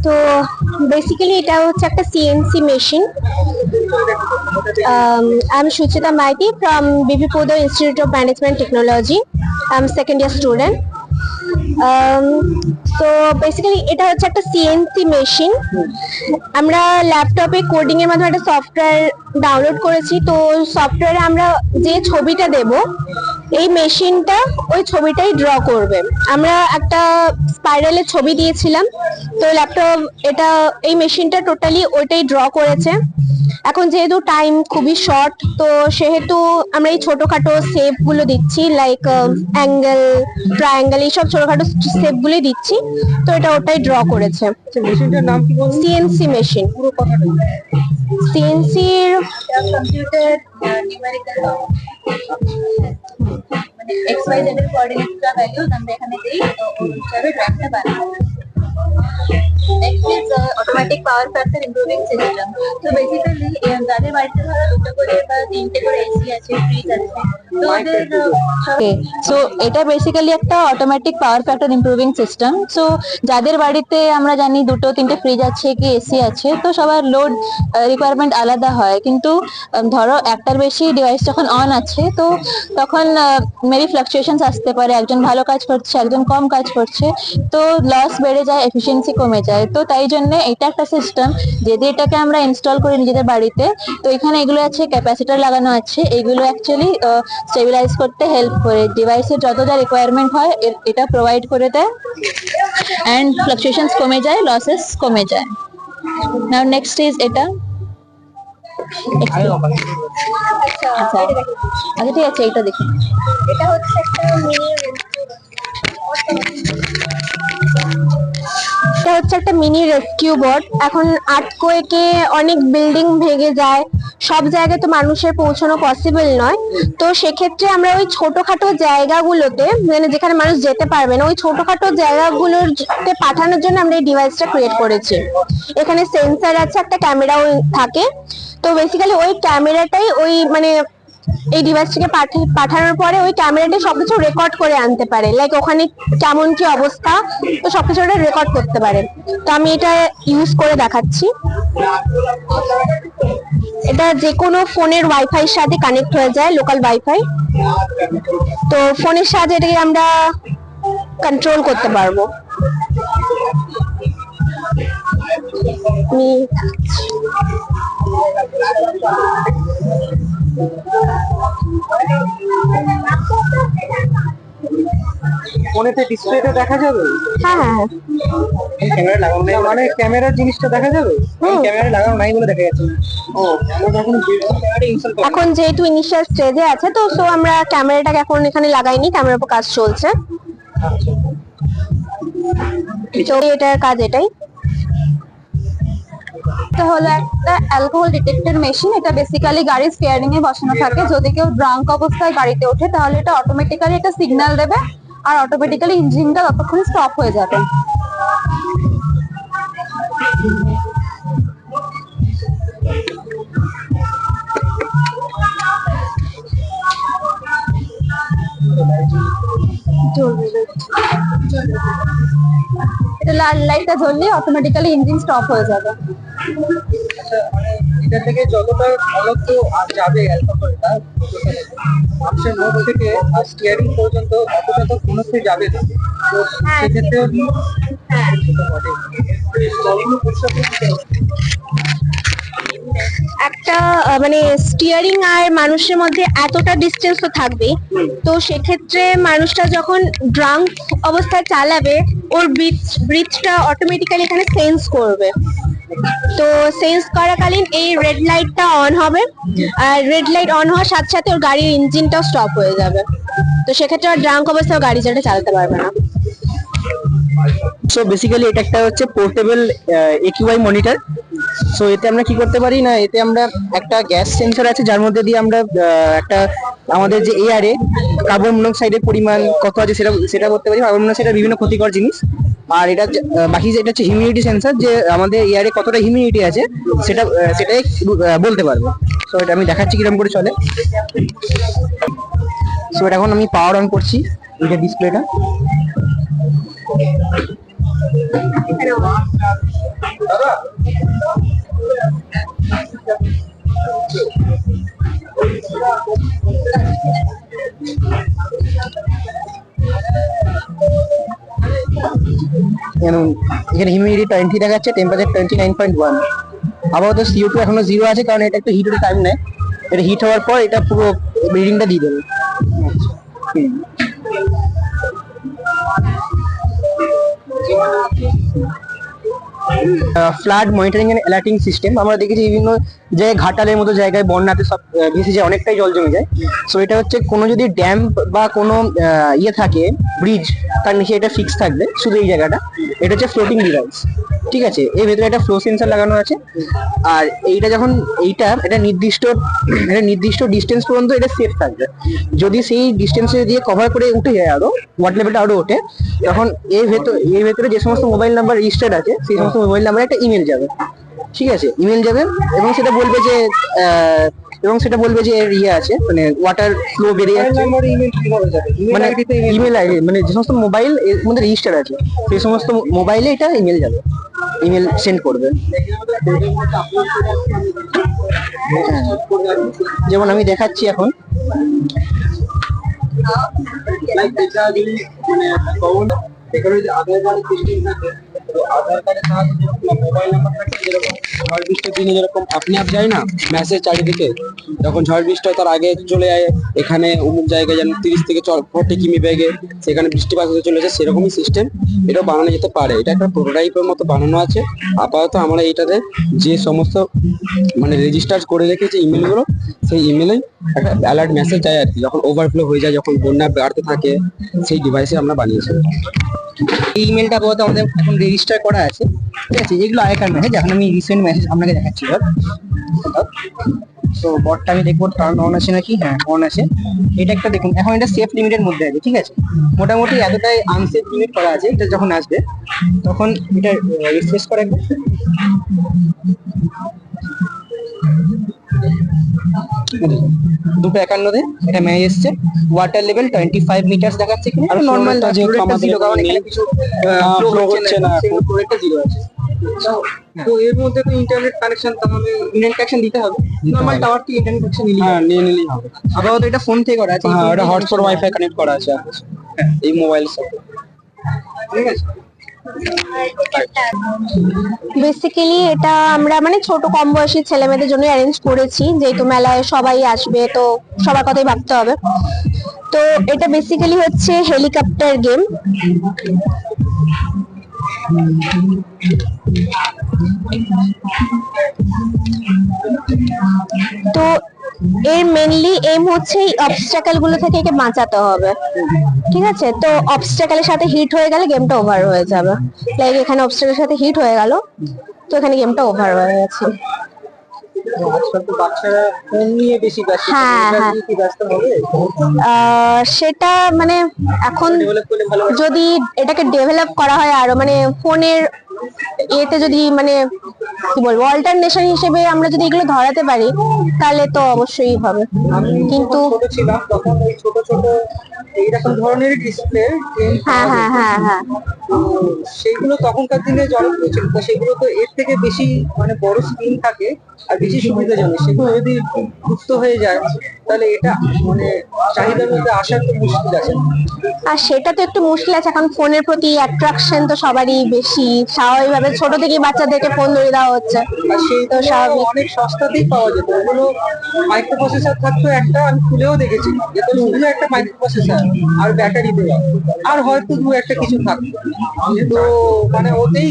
তো বেসিক্যালি এটা হচ্ছে একটা CNC machine. I'm Shuchita Maiti from BP Poddar Institute of Management Technology. I'm second year student. তো basically এটা হচ্ছে একটা সিএনসি মেশিন। আমরা ল্যাপটপে কোডিং এর মাধ্যমে একটা সফটওয়্যার ডাউনলোড করেছি। তো সফটওয়্যারে আমরা যে ছবিটা দেব, এই মেশিনটা ওই ছবিটাই ড্র করবে। আমরা একটা স্পাইরালের ছবি দিয়েছিলাম, তো ল্যাপটপ এটা এই মেশিনটা টোটালি ওইটাই ড্র করেছে। এখন যেহেতু টাইম খুবই শর্ট, তো সেহেতু আমরা এই ছোটখাটো শেপ গুলো দিচ্ছি, লাইক অ্যাঙ্গেল, ট্রায়াঙ্গেল, এইসব ছোটখাটো শেপ গুলি দিচ্ছি। তো এটা ওটাই ড্র করেছে। মেশিনটার নাম কি বলুন? CNC machine. পুরো কথাটা সিএনসির কম্পিউটার নিউমেরিক্যাল মানে এক্স ওয়াই জেড এর কোঅর্ডিনেটটা ভ্যালুজ আমরা এখানে দেই, তো ওই হিসাবে গ্রাফটা বানাবো। Next is automatic power factor improving system. So basically যাদের বাড়িতে ধরো দুটো করে বা তিনটে করে এসি আছে, ফ্রিজ আছে, তো ওদের সো এটা বেসিক্যালি একটা automatic power factor improving system. So যাদের বাড়িতে আমরা জানি দুটো তিনটে ফ্রিজ আছে কি এসি আছে, তো সবার লোড রিকোয়ারমেন্ট আলাদা হয়, কিন্তু ধরো একটার বেশি ডিভাইস যখন অন আছে, তো তখন মেবি ফ্লাকচুয়েশনস আসতে পারে, একজন ভালো কাজ করছে একজন কম কাজ করছে, তো লস বেড়ে যায়, এফিসিয়েন্সি কমে যায়। তো তাই জন্য এটা একটা সিস্টেম, যদি এটাকে আমরা ইনস্টল করি নিজেদের বাড়িতে, তো এখানে এগুলো আছে, ক্যাপাসিটর লাগানো আছে, এগুলো অ্যাকচুয়ালি স্টেবিলাইজ করতে হেল্প করে, ডিভাইসের যত যা রিকোয়ারমেন্ট হয় এটা প্রোভাইড করে দেয়, অ্যান্ড ফ্লাকচুয়েশনস কমে যায়, লসেস কমে যায়। নাও নেক্সট ইজ এটা। আচ্ছা ঠিক আছে, এটা দেখুন। এটা হচ্ছে একটা মিনি রেস্কিউ বোট। এখন আর্থকোয়েকে অনেক বিল্ডিং ভেঙে যায়, সব জায়গায় তো মানুষের পৌঁছানো পসিবল নয়। তো সেক্ষেত্রে আমরা ওই ছোটখাটো জায়গাগুলোতে, মানে যেখানে মানুষ যেতে পারবে না, ওই ছোটখাটো জায়গাগুলোতে পাঠানোর জন্য আমরা এই ডিভাইসটা ক্রিয়েট করেছি। এখানে সেন্সর আছে, একটা ক্যামেরাও থাকে। তো বেসিক্যালি ওই ক্যামেরাটাই মানে এই ডিভাইসটাকে পাঠানোর পরে ওই ক্যামেরাটা সবকিছু রেকর্ড করে আনতে পারে, লাইক ওখানে কেমন কি অবস্থা, তো সবকিছু ওটা রেকর্ড করতে পারে। তো আমি এটা ইউজ করে দেখাচ্ছি। এটা যে কোনো ফোনের ওয়াইফাই সাথে কানেক্ট হয়ে যায়, লোকাল ওয়াইফাই। তো ফোনের সাহায্যে এটাকে আমরা কন্ট্রোল করতে পারবো। ফোনেতে ডিসপ্লেটা দেখা যাবে? হ্যাঁ হ্যাঁ হ্যাঁ, ক্যামেরা লাগানো নেই মানে ক্যামেরার জিনিসটা দেখা যাবে? ক্যামেরা লাগানো নাই বলে দেখা যাচ্ছে না। ও আমরা এখন ক্যামেরাটা ইনস্টল করব। এখন যেহেতু ইনিশিয়াল স্টেজে আছে, তো সো আমরা ক্যামেরাটাকে এখন এখানে লাগাইনি, ক্যামেরার উপর কাজ চলছে। তো এটার কাজ এটাই। এটা হলো একটা অ্যালকোহল ডিটেক্টর মেশিন। এটা বেসিক্যালি গাড়ির স্টিয়ারিং এ বসানো থাকে। যদি কেউ ড্রাঙ্ক অবস্থায় গাড়িতে ওঠে, তাহলে এটা অটোমেটিক্যালি একটা সিগন্যাল দেবে, আর অটোমেটিক্যালি ইঞ্জিনটা ততক্ষণ স্টপ হয়ে যাবে। এটা লাল লাইটটা জ্বললে অটোমেটিক্যালি ইঞ্জিন স্টপ হয়ে যাবে। আচ্ছা, মানে এটা থেকে যতটা ঘনত্ব যাবে অ্যালকোহলটা, মানুষের মুখ থেকে আর স্টিয়ারিং পর্যন্ত অতটা তো ঘনত্ব যাবে না। তো সেক্ষেত্রে একটা মানে স্টিয়ারিং আর মানুষের মধ্যে এতটা ডিস্টেন্স তো থাকবে। তো সেক্ষেত্রে মানুষটা যখন ড্রাঙ্ক অবস্থায় চালাবে, ওর ব্রিথটা অটোমেটিক্যালি এখানে সেন্স করবে। তো সেন্স করাকালীন এই রেড লাইটটা অন হবে, আর রেড লাইট অন হওয়ার সাথে সাথে ওর গাড়ির ইঞ্জিনটাও স্টপ হয়ে যাবে। তো সেক্ষেত্রে আর ড্রাঙ্ক অবস্থায় গাড়ি চালাতে পারবে না। সো বেসিক্যালি এটা একটা হচ্ছে পোর্টেবল একিউআই মনিটর। সো এতে আমরা কি করতে পারি না, এতে আমরা একটা গ্যাস সেন্সর আছে, যার মধ্যে দিয়ে আমরা একটা আমাদের যে এয়ারে কার্বন মনোক্সাইডের পরিমাণ কত আছে সেটা করতে পারি। কার্বন মনোক্সাইডের বিভিন্ন ক্ষতিকর জিনিস। আর এটা বাকি যেটা হচ্ছে হিউমিডিটি সেন্সর, যে আমাদের এয়ারে কতটা হিউমিডিটি আছে সেটাই বলতে পারবো। সো এটা আমি দেখাচ্ছি কিরকম করে চলে। সো এটা এখন আমি পাওয়ার অন করছি, এটা ডিসপ্লেটা। এখানে হিউমিডিটি 20 দেখাচ্ছে, টেম্পারেচার 29.1। আপাতত CO2 এখনো 0 আছে, কারণ এটা একটু হিট হতে টাইম নেয়। এটা হিট হওয়ার পর এটা পুরো রিডিংটা দিয়ে দেবে। Flood monitoring and alerting system আমরা দেখেছি বিভিন্ন যে ঘাটালের মতো জায়গায় বন্যাতে সব ভেসে যায়, অনেকটাই জল জমে যায়। সো এটা হচ্ছে কোনো যদি ড্যাম বা কোনো ইয়ে থাকে ব্রিজ, তার নিচে এটা ফিক্স থাকবে শুধু এই জায়গাটা। এটা হচ্ছে ফ্লোটিং ডিভাইস, ঠিক আছে। এর ভেতরে একটা ফ্লো সেন্সর লাগানো আছে। আর এইটা যখন এটা নির্দিষ্ট ডিস্টেন্স পর্যন্ত এটা সেফ থাকবে। যদি সেই ডিস্টেন্সে দিয়ে কভার করে উঠে যায়, আরো ওয়াটার লেভেলটা আরো ওঠে, তখন এর ভেতরে যে সমস্ত মোবাইল নাম্বার রেজিস্টার্ড আছে সেই সমস্ত মোবাইল নাম্বারে একটা ইমেল যাবে, ঠিক আছে। ইমেল যাবে এবং সেটা বলবে যে এর ইয়ে আছে, মানে ওয়াটার ফ্লো বেড়ে যাচ্ছে। মানে ইমেল আইডি, মানে যে সমস্ত মোবাইল এর মধ্যে রেজিস্টার আছে সেই সমস্ত মোবাইলে এটা ইমেল যাবে, ইমেল সেন্ড করবে। যেমন আমি দেখাচ্ছি এখন, আধার কার্ড সিস্টেম থাকে, তো আধার কার্ডের সাহায্যে যেরকম মোবাইল নাম্বার থাকে, যেরকম ঝড় বৃষ্টির দিনে যেরকম আপনি যায় না মেসেজ চারিদিকে, যখন ঝড় বৃষ্টি হয় তার আগে চলে যায় এখানে অমুক জায়গায় যেন 30 থেকে 40 কিমি বেগে সেখানে বৃষ্টিপাত হতে চলেছে, সেরকমই সিস্টেম এটাও বানানো যেতে পারে। এটা একটা প্রোটোটাইপের মতো বানানো আছে। আপাতত আমরা এইটাতে যে সমস্ত মানে রেজিস্টার করে রেখেছি ইমেলগুলো, সেই ইমেলে একটা অ্যালার্ট মেসেজ যায় আর কি, যখন ওভারফ্লো হয়ে যায়, যখন বন্যা বাড়তে থাকে, সেই ডিভাইসে আমরা বানিয়েছি। এই ইমেলটা আপাতত আমাদের এখন রেজিস্টার করা আছে, ঠিক আছে। এগুলো আগেকার মেসেজ, এখন আমি রিসেন্ট মেসেজ আপনাকে দেখাচ্ছি। তো বটটা আমি দেখবো টার্ন অন আছে নাকি। হ্যাঁ, অন আছে। এটা একটা দেখুন, এখন এটা সেফ লিমিটের মধ্যে আছে, ঠিক আছে। মোটামুটি এতটাই আনসেফ লিমিট করা আছে। এটা যখন আসবে তখন এটা রিফ্রেশ করে একবার, 251 এটা মেসেজ এসছে। ওয়াটার লেভেল 25 মিটার দেখাচ্ছে, কিন্তু আর নরমাল যেহেতু আমাদের কারণ এখানে কিছু ফ্লো হচ্ছে না, ফ্লোরেটটা 0 আছে। তো এর মধ্যে তো ইন্টারনেট কানেকশন, তাহলে ইন্টারনেট কানেকশন দিতে হবে। নরমাল টাওয়ার থেকে ইন্টারনেট কানেকশন নিয়ে নিলেই হবে। আপাতত এটা ফোন থেকে করা আছে। হ্যাঁ, এটা হটস্পট ওয়াইফাই কানেক্ট করা আছে এই মোবাইল সাথে, ঠিক আছে। বেসিক্যালি এটা আমরা মানে ছোট কম বয়সী ছেলে মেয়েদের জন্য অ্যারেঞ্জ করেছি, যেহেতু মেলায় সবাই আসবে তো সবার কথাই ভাবতে হবে। তো এটা বেসিক্যালি হচ্ছে হেলিকপ্টার গেম। তো এর মেনলি এম হচ্ছে এই অবস্টাকেল গুলো থেকে একে বাঁচাতে হবে, ঠিক আছে। তো অবস্টাকেলের সাথে হিট হয়ে গেলে গেমটা ওভার হয়ে যাবে। লাইক এখানে অবস্টাকেলের সাথে হিট হয়ে গেল, তো এখানে গেমটা ওভার হয়ে গেছে। আজকাল তো বাচ্চারা ফোন নিয়ে বেশি ব্যস্ত, হ্যাঁ, এটা হ্যাঁ। নিয়ে কি ব্যস্ত হবে? সেটা মানে এখন ডেভেলপ করলে ভালো হয়। যদি এটাকে ডেভেলপ করা হয় আরো, মানে ফোনের এতে যদি মানে কি বলবো অল্টারনেশন হিসেবে আমরা যদি এগুলো ধরাতে পারি তাহলে তো অবশ্যই হবে। আমি কিন্তু ছোট ছিলাম তখন ওই ছোট ছোট এইরকম ধরনের ডিসপ্লে গেম, হ্যাঁ, হ্যাঁ, হ্যাঁ, হ্যাঁ। সেইগুলো তখনকার দিনে জনপ্রিয় ছিল। তো সেগুলো তো এর থেকে বেশি মানে বড় স্ক্রিন থাকে আর বেশি সুবিধাজনক। সেগুলো যদি যুক্ত হয়ে যায় তাহলে এটা মানে চাহিদার মধ্যে আসার তো মুশকিল আছে। আর সেটা তো একটু মুশকিল আছে, এখন ফোনের প্রতি অ্যাট্রাকশন তো সবারই বেশি, স্বাভাবিকভাবে ছোট থেকেই বাচ্চাদেরকে ফোন ধরে দেওয়া হচ্ছে। আর সেই তো স্বাভাবিক। অনেক সস্তাতেই পাওয়া যেত। ওগুলো মাইক্রো প্রসেসর থাকতো একটা, আমি খুলেও দেখেছি, যেটা শুধু একটা মাইক্রো প্রসেসর আর ব্যাটারি দেওয়া, আর হয়তো দু একটা কিছু থাকতো। তো মানে ওতেই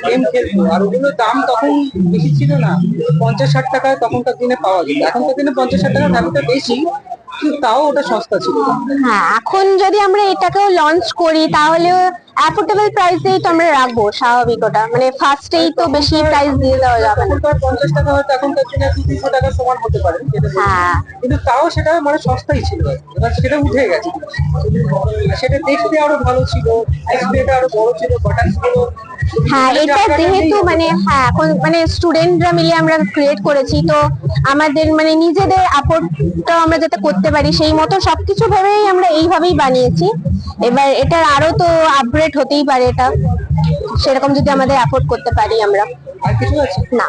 গেম খেলতো। আর ওগুলোর দাম তখন বেশি ছিল না, 50-60 টাকা তখনকার দিনে পাওয়া যেত। এখনকার দিনে 50-60 টাকা দামটা বেশি, কিন্তু তাও ওটা সস্তা ছিল। হ্যাঁ, এখন যদি আমরা এটাকেও লঞ্চ করি তাহলে অ্যাফোর্ডেবল প্রাইসেই তো আমরা রাখবো, স্বাভাবিক। ওটা মানে ফার্স্টেই তো বেশি প্রাইস দিয়ে দেওয়া যাবে না। 50 টাকা হয়তো এখনকার দিনে 200-300 টাকা সমান হতে পারে, হ্যাঁ, কিন্তু তাও সেটা মানে সস্তাই ছিল। এবার সেটা উঠে গেছে, সেটা দেখতে আরো ভালো ছিল, ডিসপ্লেটা আরো বড় ছিল, বাটনস গুলো। হ্যাঁ, এটা যেহেতু মানে হ্যাঁ এখন মানে স্টুডেন্টরা মিলে আমরা ক্রিয়েট করেছি, তো আমাদের মানে নিজেদের আপডটা আমরা যাতে করতে পারি সেই মতো সবকিছু ভেবেই আমরা এইভাবেই বানিয়েছি। এবার এটার আরো তো আপগ্রেড হতেই পারে এটা, সেরকম যদি আমাদের অ্যাফোর্ড করতে পারি আমরা। আর কিছু আছে? না।